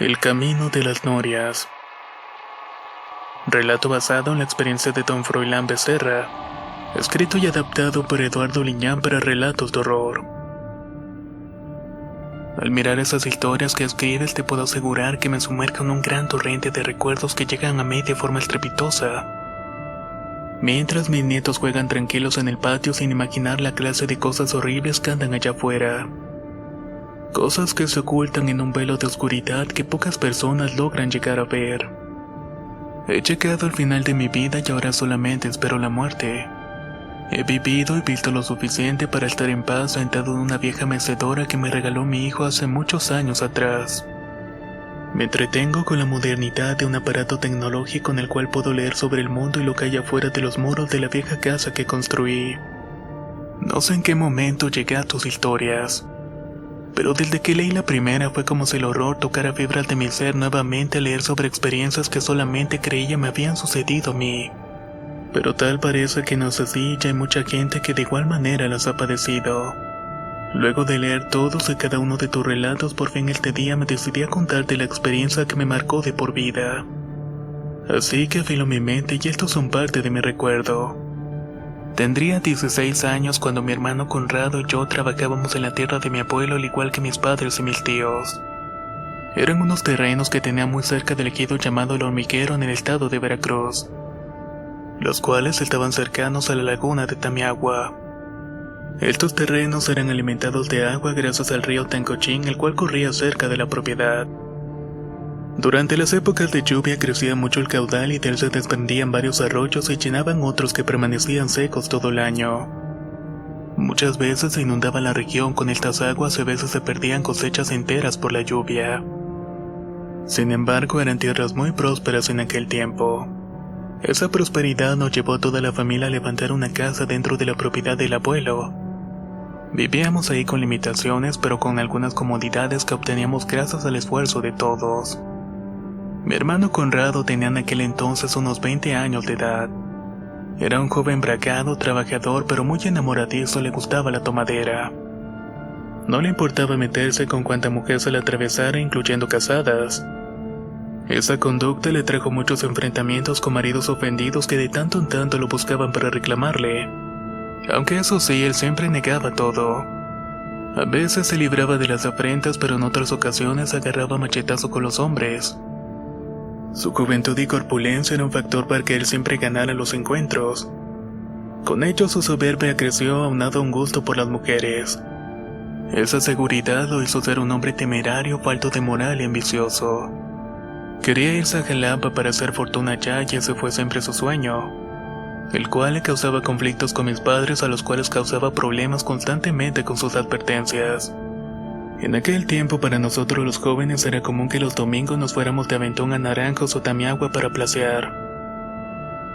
El camino de las norias. Relato basado en la experiencia de don Froilán Becerra, escrito y adaptado por Eduardo Liñán para relatos de horror. Al mirar esas historias que escribes, te puedo asegurar que me sumerjo en un gran torrente de recuerdos que llegan a mí de forma estrepitosa. Mientras mis nietos juegan tranquilos en el patio sin imaginar la clase de cosas horribles que andan allá afuera. Cosas que se ocultan en un velo de oscuridad que pocas personas logran llegar a ver. He llegado al final de mi vida y ahora solamente espero la muerte. He vivido y visto lo suficiente para estar en paz sentado en una vieja mecedora que me regaló mi hijo hace muchos años atrás. Me entretengo con la modernidad de un aparato tecnológico en el cual puedo leer sobre el mundo y lo que hay afuera de los muros de la vieja casa que construí. No sé en qué momento llegué a tus historias, pero desde que leí la primera fue como si el horror tocara fibras de mi ser nuevamente al leer sobre experiencias que solamente creía me habían sucedido a mí. Pero tal parece que no es así y hay mucha gente que de igual manera las ha padecido. Luego de leer todos y cada uno de tus relatos, por fin este día me decidí a contarte la experiencia que me marcó de por vida. Así que afilo mi mente y estos son parte de mi recuerdo. Tendría 16 años cuando mi hermano Conrado y yo trabajábamos en la tierra de mi abuelo al igual que mis padres y mis tíos. Eran unos terrenos que tenía muy cerca del ejido llamado El Hormiguero en el estado de Veracruz, los cuales estaban cercanos a la laguna de Tamiagua. Estos terrenos eran alimentados de agua gracias al río Tancochín, el cual corría cerca de la propiedad. Durante las épocas de lluvia crecía mucho el caudal y de él se desprendían varios arroyos y llenaban otros que permanecían secos todo el año. Muchas veces se inundaba la región con estas aguas y a veces se perdían cosechas enteras por la lluvia. Sin embargo, eran tierras muy prósperas en aquel tiempo. Esa prosperidad nos llevó a toda la familia a levantar una casa dentro de la propiedad del abuelo. Vivíamos ahí con limitaciones, pero con algunas comodidades que obteníamos gracias al esfuerzo de todos. Mi hermano Conrado tenía en aquel entonces unos 20 años de edad. Era un joven bragado, trabajador, pero muy enamoradizo, le gustaba la tomadera. No le importaba meterse con cuanta mujer se le atravesara, incluyendo casadas. Esa conducta le trajo muchos enfrentamientos con maridos ofendidos que de tanto en tanto lo buscaban para reclamarle. Aunque eso sí, él siempre negaba todo. A veces se libraba de las afrentas, pero en otras ocasiones agarraba machetazo con los hombres. Su juventud y corpulencia era un factor para que él siempre ganara los encuentros. Con ello su soberbia creció aunado a un gusto por las mujeres. Esa seguridad lo hizo ser un hombre temerario, falto de moral y ambicioso. Quería irse a Jalapa para hacer fortuna allá y ese fue siempre su sueño, el cual le causaba conflictos con mis padres a los cuales causaba problemas constantemente con sus advertencias. En aquel tiempo para nosotros los jóvenes era común que los domingos nos fuéramos de aventón a Naranjos o Tamiagua para placear.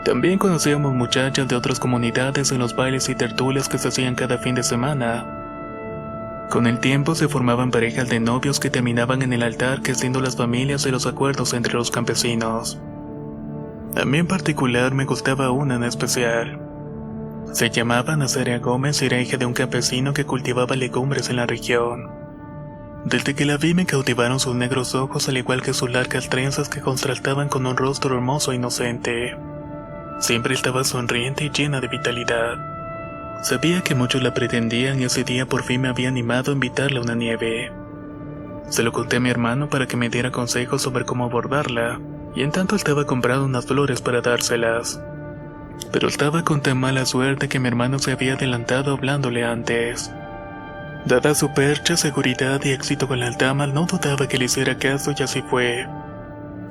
También conocíamos muchachas de otras comunidades en los bailes y tertulias que se hacían cada fin de semana. Con el tiempo se formaban parejas de novios que terminaban en el altar creciendo las familias y los acuerdos entre los campesinos. A mí en particular me gustaba una en especial. Se llamaba Nazaria Gómez y era hija de un campesino que cultivaba legumbres en la región. Desde que la vi me cautivaron sus negros ojos al igual que sus largas trenzas que contrastaban con un rostro hermoso e inocente. Siempre estaba sonriente y llena de vitalidad. Sabía que muchos la pretendían y ese día por fin me había animado a invitarle a una nieve. Se lo conté a mi hermano para que me diera consejos sobre cómo abordarla, y en tanto estaba comprando unas flores para dárselas. Pero estaba con tan mala suerte que mi hermano se había adelantado hablándole antes. Dada su percha, seguridad y éxito con las damas, no dudaba que le hiciera caso y así fue.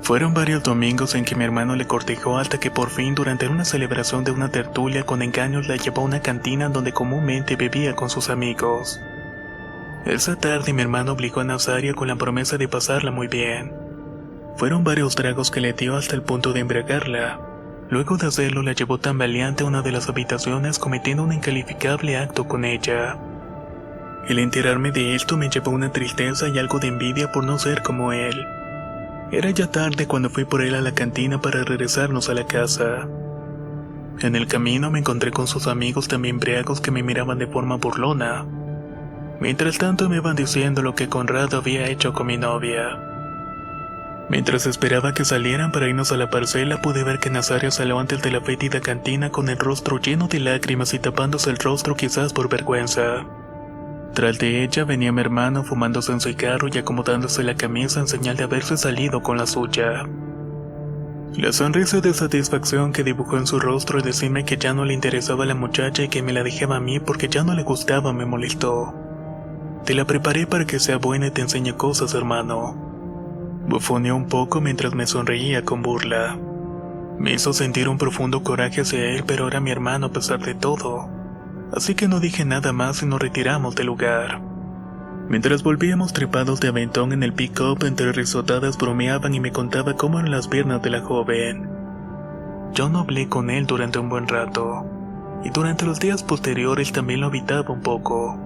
Fueron varios domingos en que mi hermano le cortejó hasta que por fin durante una celebración de una tertulia con engaños la llevó a una cantina donde comúnmente bebía con sus amigos. Esa tarde mi hermano obligó a Nazaria con la promesa de pasarla muy bien. Fueron varios tragos que le dio hasta el punto de embriagarla. Luego de hacerlo la llevó tambaleante a una de las habitaciones cometiendo un incalificable acto con ella. El enterarme de esto me llevó una tristeza y algo de envidia por no ser como él. Era ya tarde cuando fui por él a la cantina para regresarnos a la casa. En el camino me encontré con sus amigos también briagos que me miraban de forma burlona. Mientras tanto me iban diciendo lo que Conrado había hecho con mi novia. Mientras esperaba que salieran para irnos a la parcela, pude ver que Nazario salió antes de la fétida cantina con el rostro lleno de lágrimas y tapándose el rostro quizás por vergüenza. Tras de ella venía mi hermano fumándose un cigarro y acomodándose la camisa en señal de haberse salido con la suya. La sonrisa de satisfacción que dibujó en su rostro al decirme que ya no le interesaba a la muchacha y que me la dejaba a mí porque ya no le gustaba me molestó. Te la preparé para que sea buena y te enseñe cosas, hermano. Bufoneó un poco mientras me sonreía con burla. Me hizo sentir un profundo coraje hacia él, pero era mi hermano a pesar de todo. Así que no dije nada más y nos retiramos del lugar. Mientras volvíamos trepados de aventón en el pick-up, entre risotadas bromeaban y me contaba cómo eran las piernas de la joven. Yo no hablé con él durante un buen rato, y durante los días posteriores también lo evitaba un poco.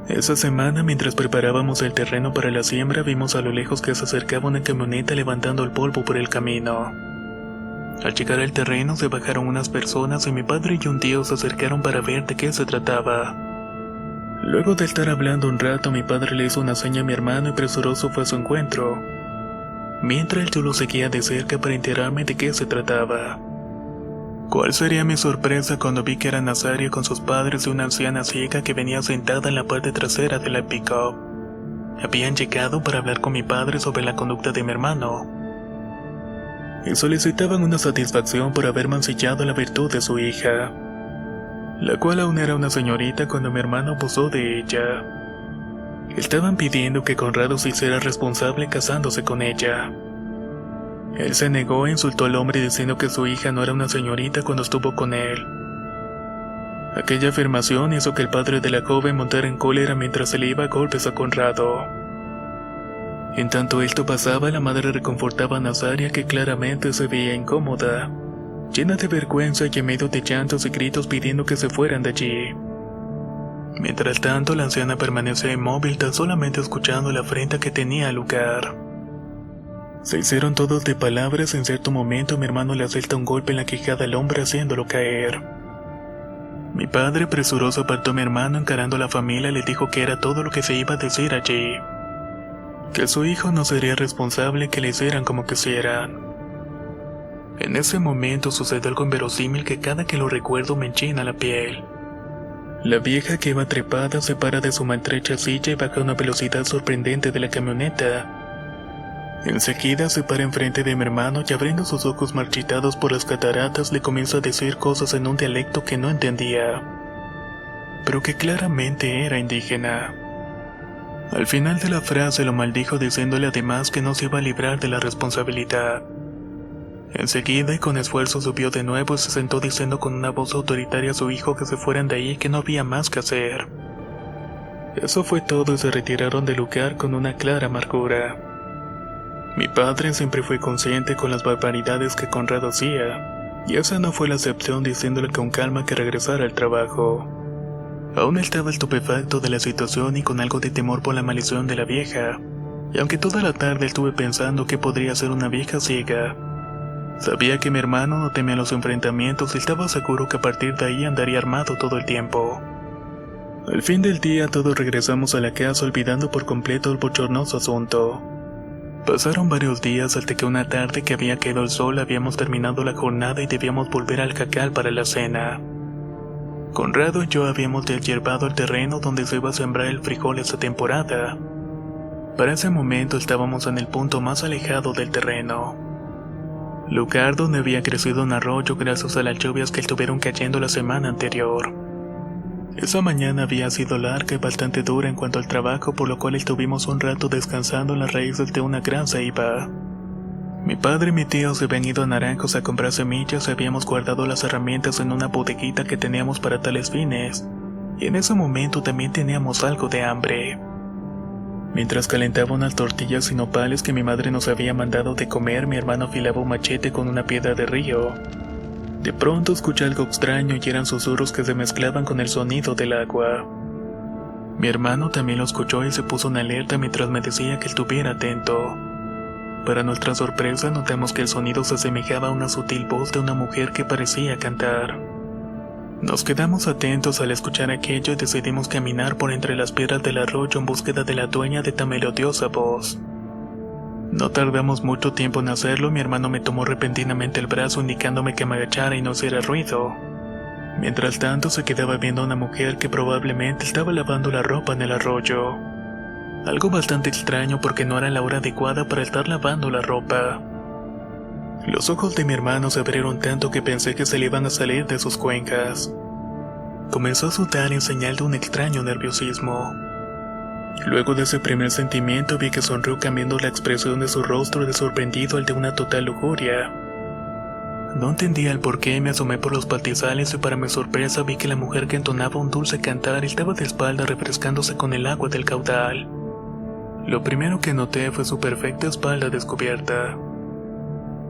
Esa semana, mientras preparábamos el terreno para la siembra, vimos a lo lejos que se acercaba una camioneta levantando el polvo por el camino. Al llegar al terreno se bajaron unas personas y mi padre y un tío se acercaron para ver de qué se trataba. Luego de estar hablando un rato, mi padre le hizo una seña a mi hermano y presuroso fue a su encuentro. Mientras yo lo seguía de cerca para enterarme de qué se trataba. ¿Cuál sería mi sorpresa cuando vi que era Nazario con sus padres y una anciana ciega que venía sentada en la parte trasera de la pick-up? Habían llegado para hablar con mi padre sobre la conducta de mi hermano. Y solicitaban una satisfacción por haber mancillado la virtud de su hija, la cual aún era una señorita cuando mi hermano abusó de ella. Estaban pidiendo que Conrado se hiciera responsable casándose con ella. Él se negó e insultó al hombre diciendo que su hija no era una señorita cuando estuvo con él. Aquella afirmación hizo que el padre de la joven montara en cólera mientras se le iba a golpes a Conrado. En tanto esto pasaba, la madre reconfortaba a Nazaria, que claramente se veía incómoda, llena de vergüenza y en medio de llantos y gritos pidiendo que se fueran de allí. Mientras tanto, la anciana permanecía inmóvil, tan solamente escuchando la afrenta que tenía al lugar. Se hicieron todos de palabras. En cierto momento mi hermano le asalta un golpe en la quijada al hombre haciéndolo caer. Mi padre presuroso apartó a mi hermano, encarando a la familia, le dijo que era todo lo que se iba a decir allí, que su hijo no sería responsable, que le hicieran como quisieran. En ese momento sucedió algo inverosímil que cada que lo recuerdo me enchina la piel. La vieja que iba trepada se para de su maltrecha silla y baja a una velocidad sorprendente de la camioneta. Enseguida se para enfrente de mi hermano y, abriendo sus ojos marchitados por las cataratas, le comienza a decir cosas en un dialecto que no entendía, pero que claramente era indígena. Al final de la frase lo maldijo, diciéndole además que no se iba a librar de la responsabilidad. Enseguida y con esfuerzo subió de nuevo y se sentó diciendo con una voz autoritaria a su hijo que se fueran de ahí y que no había más que hacer. Eso fue todo y se retiraron del lugar con una clara amargura. Mi padre siempre fue consciente con las barbaridades que Conrado hacía, y esa no fue la excepción, diciéndole con calma que regresara al trabajo. Aún estaba estupefacto de la situación y con algo de temor por la maldición de la vieja, y aunque toda la tarde estuve pensando que podría ser una vieja ciega, sabía que mi hermano no temía los enfrentamientos y estaba seguro que a partir de ahí andaría armado todo el tiempo. Al fin del día todos regresamos a la casa olvidando por completo el bochornoso asunto. Pasaron varios días hasta que una tarde que había caído el sol habíamos terminado la jornada y debíamos volver al jacal para la cena. Conrado y yo habíamos deshiervado el terreno donde se iba a sembrar el frijol esta temporada. Para ese momento estábamos en el punto más alejado del terreno, lugar donde había crecido un arroyo gracias a las lluvias que estuvieron cayendo la semana anterior. Esa mañana había sido larga y bastante dura en cuanto al trabajo, por lo cual estuvimos un rato descansando en las raíces de una gran ceiba. Mi padre y mi tío se habían ido a Naranjos a comprar semillas y habíamos guardado las herramientas en una bodeguita que teníamos para tales fines, y en ese momento también teníamos algo de hambre. Mientras calentaba unas tortillas y nopales que mi madre nos había mandado de comer, mi hermano afilaba un machete con una piedra de río. De pronto escuché algo extraño y eran susurros que se mezclaban con el sonido del agua. Mi hermano también lo escuchó y se puso en alerta mientras me decía que estuviera atento. Para nuestra sorpresa notamos que el sonido se asemejaba a una sutil voz de una mujer que parecía cantar. Nos quedamos atentos al escuchar aquello y decidimos caminar por entre las piedras del arroyo en búsqueda de la dueña de tan melodiosa voz. No tardamos mucho tiempo en hacerlo. Mi hermano me tomó repentinamente el brazo indicándome que me agachara y no hiciera ruido. Mientras tanto se quedaba viendo a una mujer que probablemente estaba lavando la ropa en el arroyo. Algo bastante extraño porque no era la hora adecuada para estar lavando la ropa. Los ojos de mi hermano se abrieron tanto que pensé que se le iban a salir de sus cuencas. Comenzó a sudar en señal de un extraño nerviosismo. Luego de ese primer sentimiento vi que sonrió cambiando la expresión de su rostro de sorprendido al de una total lujuria. No entendía el porqué, me asomé por los pastizales y para mi sorpresa vi que la mujer que entonaba un dulce cantar estaba de espalda refrescándose con el agua del caudal. Lo primero que noté fue su perfecta espalda descubierta.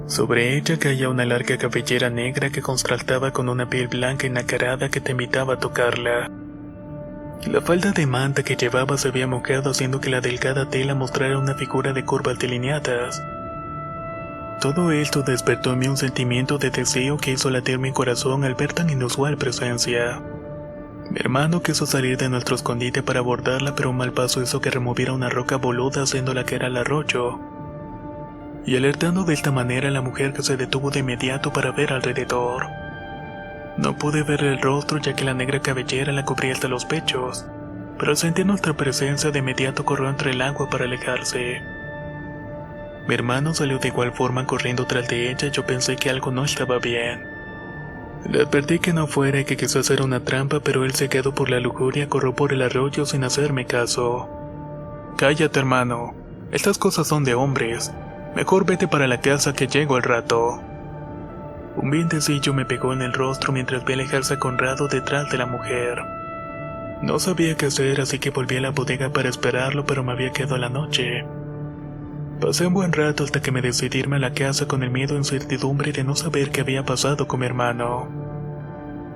Sobre ella caía una larga cabellera negra que contrastaba con una piel blanca y nacarada que te invitaba a tocarla. La falda de manta que llevaba se había mojado haciendo que la delgada tela mostrara una figura de curvas delineadas. Todo esto despertó en mí un sentimiento de deseo que hizo latir mi corazón al ver tan inusual presencia. Mi hermano quiso salir de nuestro escondite para abordarla, pero un mal paso hizo que removiera una roca boluda haciéndola caer al arroyo. Y alertando de esta manera a la mujer que se detuvo de inmediato para ver alrededor. No pude ver el rostro ya que la negra cabellera la cubría hasta los pechos, pero al sentir nuestra presencia de inmediato corrió entre el agua para alejarse. Mi hermano salió de igual forma corriendo tras de ella y yo pensé que algo no estaba bien. Le advertí que no fuera y que quizás era una trampa, pero él, cegado por la lujuria, corrió por el arroyo sin hacerme caso. Cállate, hermano, estas cosas son de hombres. Mejor vete para la casa que llego al rato. Un vientecillo me pegó en el rostro mientras vi alejarse a Conrado detrás de la mujer. No sabía qué hacer, así que volví a la bodega para esperarlo, pero me había quedado la noche. Pasé un buen rato hasta que me decidí irme a la casa con el miedo e incertidumbre de no saber qué había pasado con mi hermano.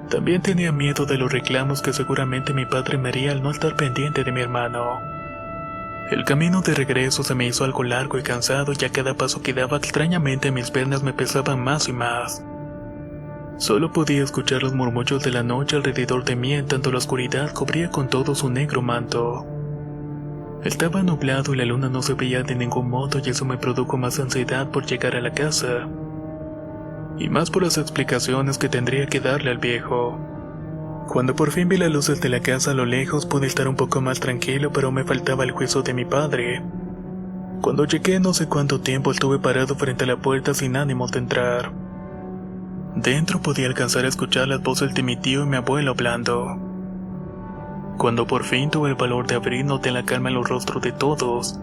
También tenía miedo de los reclamos que seguramente mi padre me haría al no estar pendiente de mi hermano. El camino de regreso se me hizo algo largo y cansado, y a cada paso que daba extrañamente mis piernas me pesaban más y más. Solo podía escuchar los murmullos de la noche alrededor de mí en tanto la oscuridad cubría con todo su negro manto. Estaba nublado y la luna no se veía de ningún modo, y eso me produjo más ansiedad por llegar a la casa. Y más por las explicaciones que tendría que darle al viejo. Cuando por fin vi las luces de la casa a lo lejos pude estar un poco más tranquilo, pero me faltaba el juicio de mi padre. Cuando llegué no sé cuánto tiempo estuve parado frente a la puerta sin ánimos de entrar. Dentro podía alcanzar a escuchar las voces de mi tío y mi abuelo hablando. Cuando por fin tuve el valor de abrir noté la calma en los rostros de todos.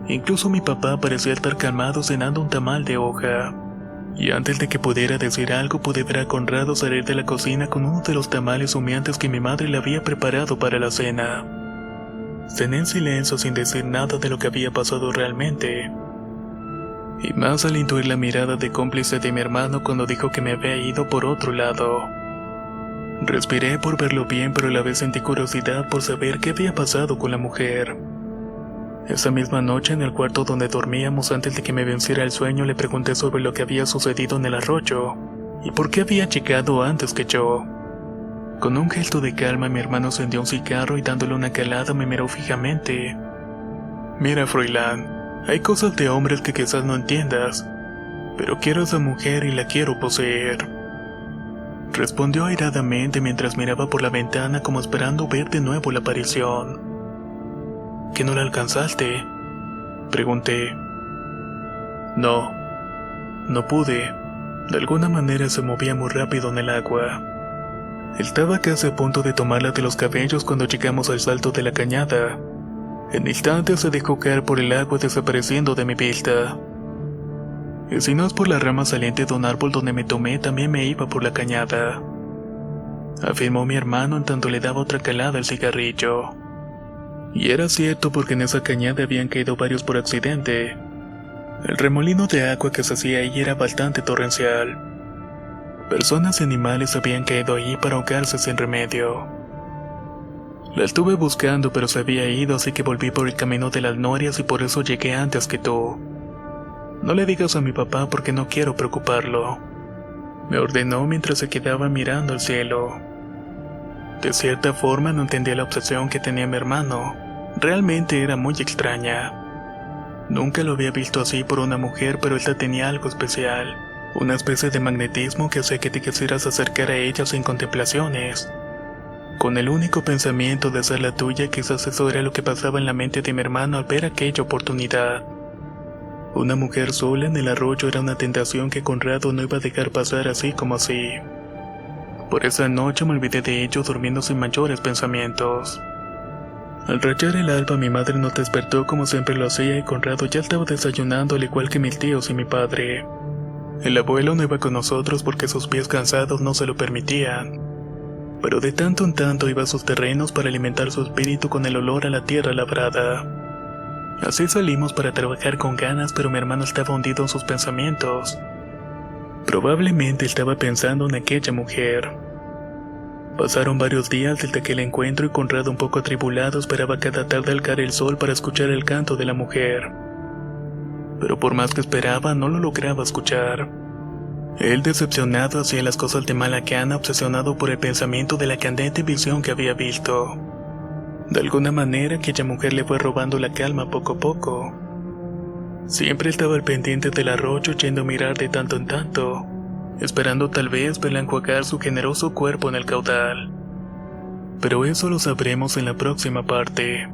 Incluso mi papá parecía estar calmado cenando un tamal de hoja. Y antes de que pudiera decir algo pude ver a Conrado salir de la cocina con uno de los tamales humeantes que mi madre le había preparado para la cena. Cené en silencio sin decir nada de lo que había pasado realmente. Y más al intuir la mirada de cómplice de mi hermano cuando dijo que me había ido por otro lado. Respiré por verlo bien, pero a la vez sentí curiosidad por saber qué había pasado con la mujer. Esa misma noche en el cuarto donde dormíamos antes de que me venciera el sueño le pregunté sobre lo que había sucedido en el arroyo y por qué había llegado antes que yo. Con un gesto de calma mi hermano encendió un cigarro y dándole una calada me miró fijamente. Mira, Froilán, hay cosas de hombres que quizás no entiendas, pero quiero a esa mujer y la quiero poseer. Respondió airadamente mientras miraba por la ventana como esperando ver de nuevo la aparición. ¿Que no la alcanzaste?, pregunté. No pude. De alguna manera se movía muy rápido en el agua. Estaba casi a punto de tomarla de los cabellos cuando llegamos al salto de la cañada. En instantes se dejó caer por el agua desapareciendo de mi vista. Y si no es por la rama saliente de un árbol donde me tomé, también me iba por la cañada, afirmó mi hermano en tanto le daba otra calada al cigarrillo. Y era cierto porque en esa cañada habían caído varios por accidente. El remolino de agua que se hacía ahí era bastante torrencial. Personas y animales habían caído ahí para ahogarse sin remedio. La estuve buscando pero se había ido, así que volví por el camino de las norias y por eso llegué antes que tú. No le digas a mi papá porque no quiero preocuparlo, me ordenó mientras se quedaba mirando al cielo. De cierta forma no entendía la obsesión que tenía mi hermano. Realmente era muy extraña. Nunca lo había visto así por una mujer, pero esta tenía algo especial. Una especie de magnetismo que hacía que te quisieras acercar a ella sin contemplaciones. Con el único pensamiento de ser la tuya, quizás eso era lo que pasaba en la mente de mi hermano al ver aquella oportunidad. Una mujer sola en el arroyo era una tentación que Conrado no iba a dejar pasar así como así. Por esa noche me olvidé de ello durmiendo sin mayores pensamientos. Al rayar el alba mi madre nos despertó como siempre lo hacía y Conrado ya estaba desayunando al igual que mis tíos y mi padre. El abuelo no iba con nosotros porque sus pies cansados no se lo permitían. Pero de tanto en tanto iba a sus terrenos para alimentar su espíritu con el olor a la tierra labrada. Así salimos para trabajar con ganas, pero mi hermano estaba hundido en sus pensamientos. Probablemente estaba pensando en aquella mujer. Pasaron varios días desde aquel encuentro y Conrado, un poco atribulado, esperaba cada tarde al caer el sol para escuchar el canto de la mujer. Pero por más que esperaba, no lo lograba escuchar. Él, decepcionado, hacía las cosas de mala gana, obsesionado por el pensamiento de la candente visión que había visto. De alguna manera, aquella mujer le fue robando la calma poco a poco. Siempre estaba al pendiente del arroyo, yendo a mirar de tanto en tanto, esperando tal vez verla enjuagar su generoso cuerpo en el caudal. Pero eso lo sabremos en la próxima parte.